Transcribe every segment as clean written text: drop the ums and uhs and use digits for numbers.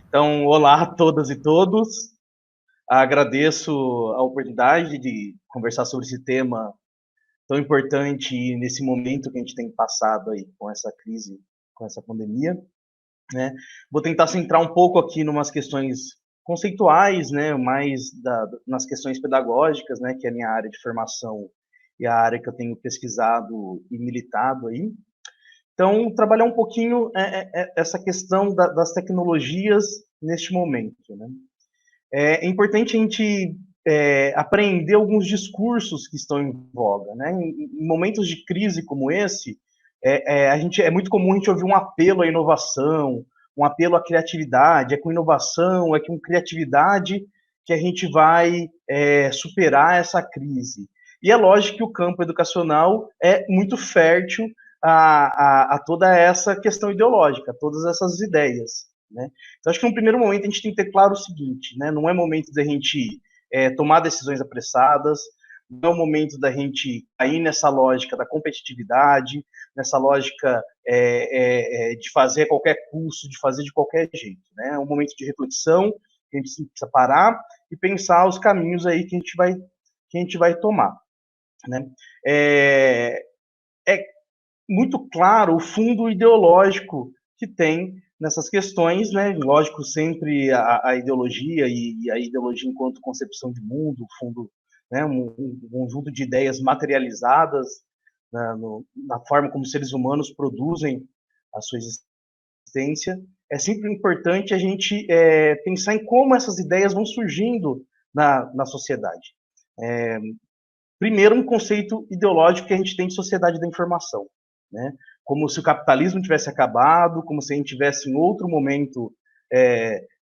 Então, olá a todas e todos. Agradeço a oportunidade de conversar sobre esse tema tão importante nesse momento que a gente tem passado aí com essa crise, com essa pandemia, né? Vou tentar centrar um pouco aqui em umas questões conceituais, né, mais nas questões pedagógicas, né, que é a minha área de formação e a área que eu tenho pesquisado e militado aí. Então, trabalhar um pouquinho essa questão das tecnologias neste momento, né? É importante a gente aprender alguns discursos que estão em voga, né? Em momentos de crise como esse, é muito comum a gente ouvir um apelo à inovação, um apelo à criatividade. É com inovação, é com criatividade que a gente vai superar essa crise. E é lógico que o campo educacional é muito fértil a toda essa questão ideológica, a todas essas ideias, né? Então, acho que no primeiro momento a gente tem que ter claro o seguinte, né? Não é momento da gente tomar decisões apressadas, não é o momento da gente cair nessa lógica da competitividade, nessa lógica de fazer qualquer curso, de fazer de qualquer jeito, né? É um momento de reflexão, que a gente precisa parar e pensar os caminhos aí que a gente vai tomar, né? É muito claro o fundo ideológico que tem nessas questões, né? Lógico, sempre a ideologia e a ideologia enquanto concepção de mundo, fundo, né? Um conjunto de ideias materializadas na forma como seres humanos produzem a sua existência. É sempre importante a gente pensar em como essas ideias vão surgindo na sociedade. Primeiro, um conceito ideológico que a gente tem de sociedade da informação, né? Como se o capitalismo tivesse acabado, como se a gente tivesse em outro momento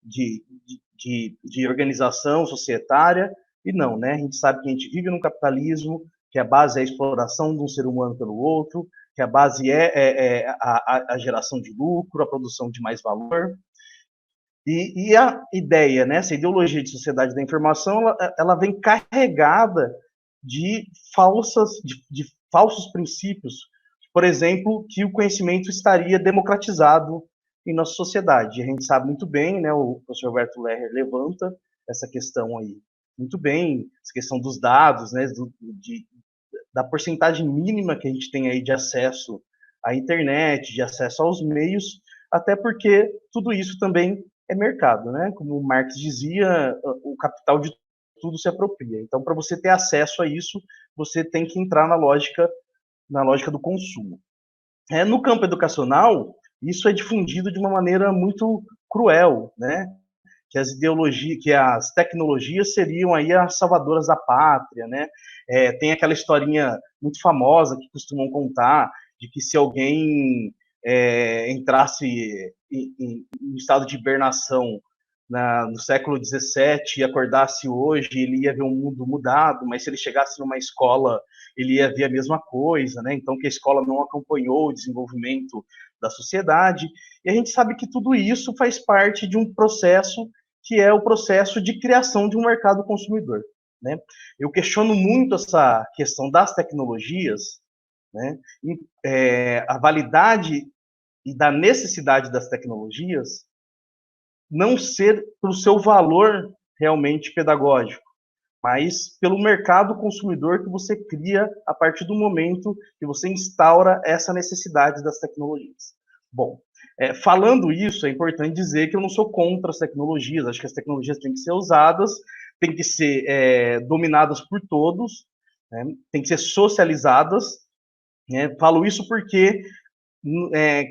de organização societária, e não, né? A gente sabe que a gente vive num capitalismo, que a base é a exploração de um ser humano pelo outro, que a base a geração de lucro, a produção de mais valor. E a ideia, né, essa ideologia de sociedade da informação, ela vem carregada de de falsos princípios, por exemplo, que o conhecimento estaria democratizado em nossa sociedade. A gente sabe muito bem, né, o professor Roberto Lerner levanta essa questão aí muito bem, essa questão dos dados, né, da porcentagem mínima que a gente tem aí de acesso à internet, de acesso aos meios, até porque tudo isso também é mercado, né? Como Marx dizia, o capital de tudo se apropria. Então, para você ter acesso a isso, você tem que entrar na lógica do consumo. No campo educacional, isso é difundido de uma maneira muito cruel, né? Que as tecnologias seriam aí as salvadoras da pátria, né? Tem aquela historinha muito famosa que costumam contar de que se alguém entrasse em estado de hibernação no século XVII e acordasse hoje, ele ia ver um mundo mudado, mas se ele chegasse numa escola, ele ia ver a mesma coisa, né? Então, que a escola não acompanhou o desenvolvimento da sociedade. E a gente sabe que tudo isso faz parte de um processo que é o processo de criação de um mercado consumidor, né? Eu questiono muito essa questão das tecnologias, né? A validade e da necessidade das tecnologias não ser pelo seu valor realmente pedagógico, mas pelo mercado consumidor que você cria a partir do momento que você instaura essa necessidade das tecnologias. Bom, falando isso, é importante dizer que eu não sou contra as tecnologias, acho que as tecnologias têm que ser usadas, têm que ser dominadas por todos, né, têm que ser socializadas, né. Falo isso porque,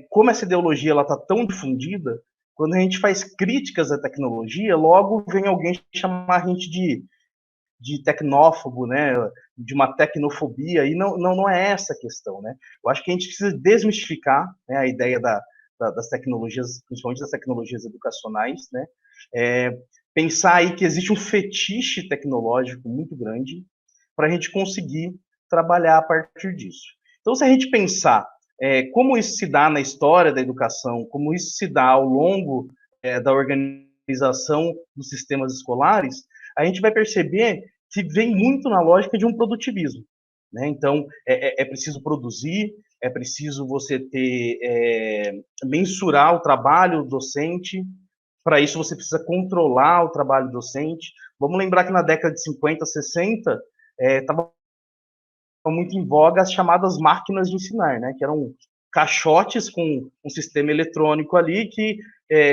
como essa ideologia está tão difundida, quando a gente faz críticas à tecnologia, logo vem alguém chamar a gente de tecnófobo, né, de uma tecnofobia, e não é essa a questão, né? Eu acho que a gente precisa desmistificar, né, a ideia das tecnologias, principalmente das tecnologias educacionais, né? Pensar aí que existe um fetiche tecnológico muito grande para a gente conseguir trabalhar a partir disso. Então, se a gente pensar como isso se dá na história da educação, como isso se dá ao longo da organização dos sistemas escolares, a gente vai perceber que vem muito na lógica de um produtivismo, né? Então, é preciso produzir, é preciso você mensurar o trabalho docente, Para isso, você precisa controlar o trabalho docente. Vamos lembrar que na década de 50, 60, estava muito em voga as chamadas máquinas de ensinar, né? Que eram caixotes com um sistema eletrônico ali que,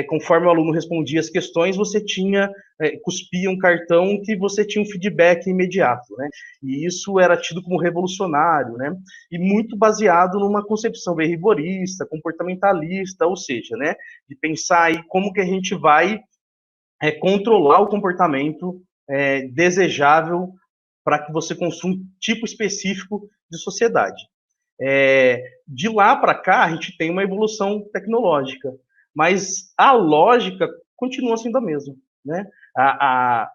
conforme o aluno respondia as questões, você tinha, cuspia um cartão que você tinha um feedback imediato, né? E isso era tido como revolucionário, né? E muito baseado numa concepção bem rigorista, comportamentalista, ou seja, né? De pensar aí como que a gente vai controlar o comportamento desejável para que você consuma um tipo específico de sociedade. De lá para cá, a gente tem uma evolução tecnológica, mas a lógica continua sendo a mesma. Né? A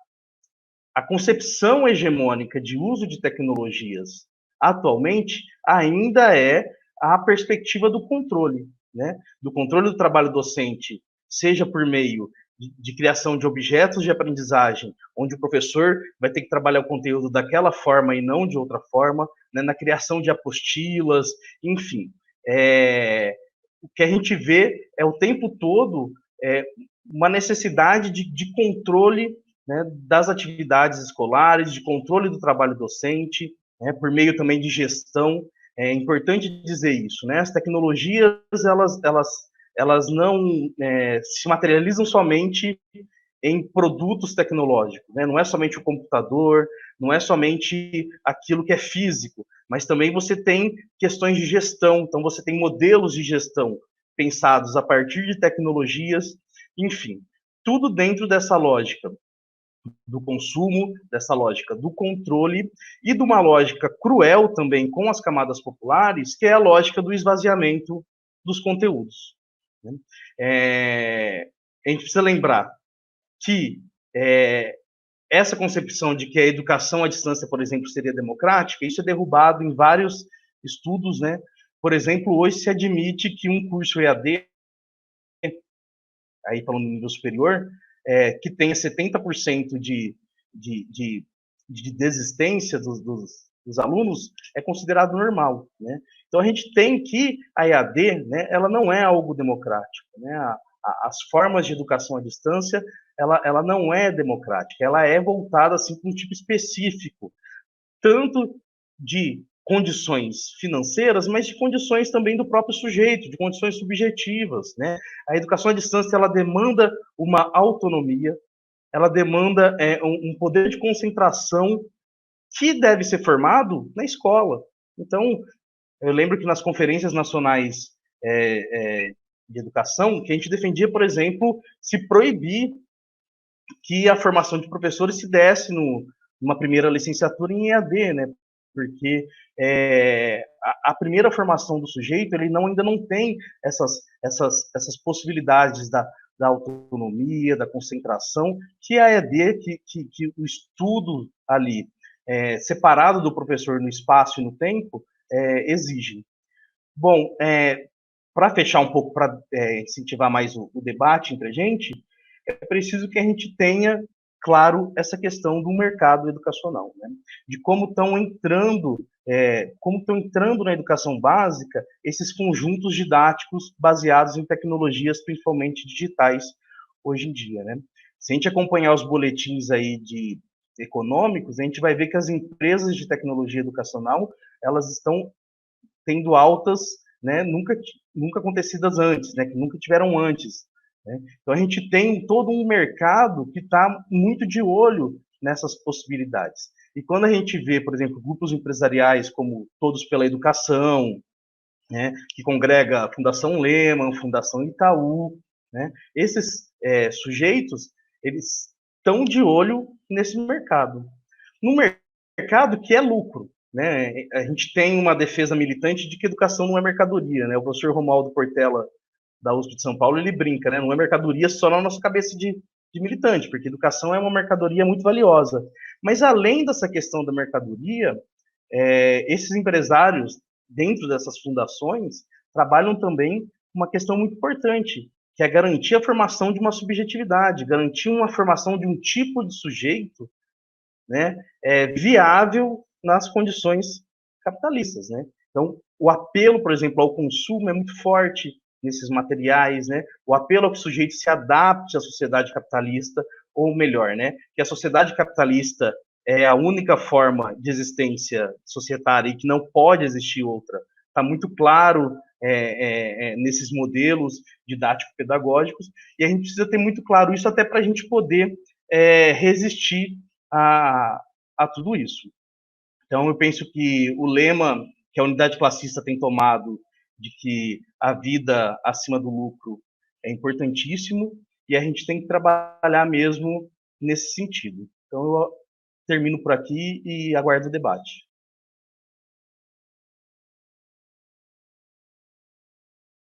concepção hegemônica de uso de tecnologias atualmente ainda é a perspectiva do controle, né? Do controle do trabalho docente, seja por meio de criação de objetos de aprendizagem, onde o professor vai ter que trabalhar o conteúdo daquela forma e não de outra forma, né? Na criação de apostilas, enfim. O que a gente vê é o tempo todo uma necessidade de controle, né, das atividades escolares, de controle do trabalho docente, né, por meio também de gestão. É importante dizer isso, né? As tecnologias, elas não se materializam somente em produtos tecnológicos, né? Não é somente o computador, não é somente aquilo que é físico, mas também você tem questões de gestão, então você tem modelos de gestão pensados a partir de tecnologias, enfim, tudo dentro dessa lógica do consumo, dessa lógica do controle e de uma lógica cruel também com as camadas populares, que é a lógica do esvaziamento dos conteúdos. Né? A gente precisa lembrar que essa concepção de que a educação à distância, por exemplo, seria democrática, isso é derrubado em vários estudos, né? Por exemplo, hoje se admite que um curso EAD, aí falando no nível superior, que tenha 70% de desistência dos alunos, é considerado normal, né? Então a gente tem que a EAD, né, ela não é algo democrático, né? As formas de educação à distância, ela não é democrática, ela é voltada assim para um tipo específico, tanto de condições financeiras, mas de condições também do próprio sujeito, de condições subjetivas, né? A educação à distância, ela demanda uma autonomia, ela demanda um poder de concentração que deve ser formado na escola. Então, eu lembro que nas conferências nacionais de educação, que a gente defendia, por exemplo, se proibir que a formação de professores se desse numa primeira licenciatura em EAD, né? Porque a primeira formação do sujeito, ele ainda não tem essas possibilidades da autonomia, da concentração, que a EAD, que o estudo ali, separado do professor no espaço e no tempo, exige. Bom, para fechar um pouco, para incentivar mais o debate entre a gente, é preciso que a gente tenha claro essa questão do mercado educacional, né? De como estão entrando na educação básica esses conjuntos didáticos baseados em tecnologias, principalmente digitais, hoje em dia, né? Se a gente acompanhar os boletins aí econômicos, a gente vai ver que as empresas de tecnologia educacional, elas estão tendo altas, né, nunca acontecidas antes, né, que nunca tiveram antes. Né? Então a gente tem todo um mercado que está muito de olho nessas possibilidades. E quando a gente vê, por exemplo, grupos empresariais como Todos pela Educação, né, que congrega a Fundação Lehman, Fundação Itaú, né, esses sujeitos, eles estão de olho nesse mercado. No mercado que é lucro, né? A gente tem uma defesa militante de que educação não é mercadoria, né? O professor Romualdo Portela, da USP de São Paulo, ele brinca, né? Não é mercadoria só na nossa cabeça de militante, porque educação é uma mercadoria muito valiosa. Mas além dessa questão da mercadoria, esses empresários, dentro dessas fundações, trabalham também com uma questão muito importante, que é garantir a formação de uma subjetividade, garantir uma formação de um tipo de sujeito, né, viável nas condições capitalistas, né? Então, o apelo, por exemplo, ao consumo é muito forte nesses materiais, né? O apelo a que o sujeito se adapte à sociedade capitalista, ou melhor, né? Que a sociedade capitalista é a única forma de existência societária e que não pode existir outra. Está muito claro nesses modelos didático-pedagógicos, e a gente precisa ter muito claro isso até para a gente poder resistir a tudo isso. Então, eu penso que o lema que a unidade classista tem tomado de que a vida acima do lucro é importantíssimo e a gente tem que trabalhar mesmo nesse sentido. Então, eu termino por aqui e aguardo o debate.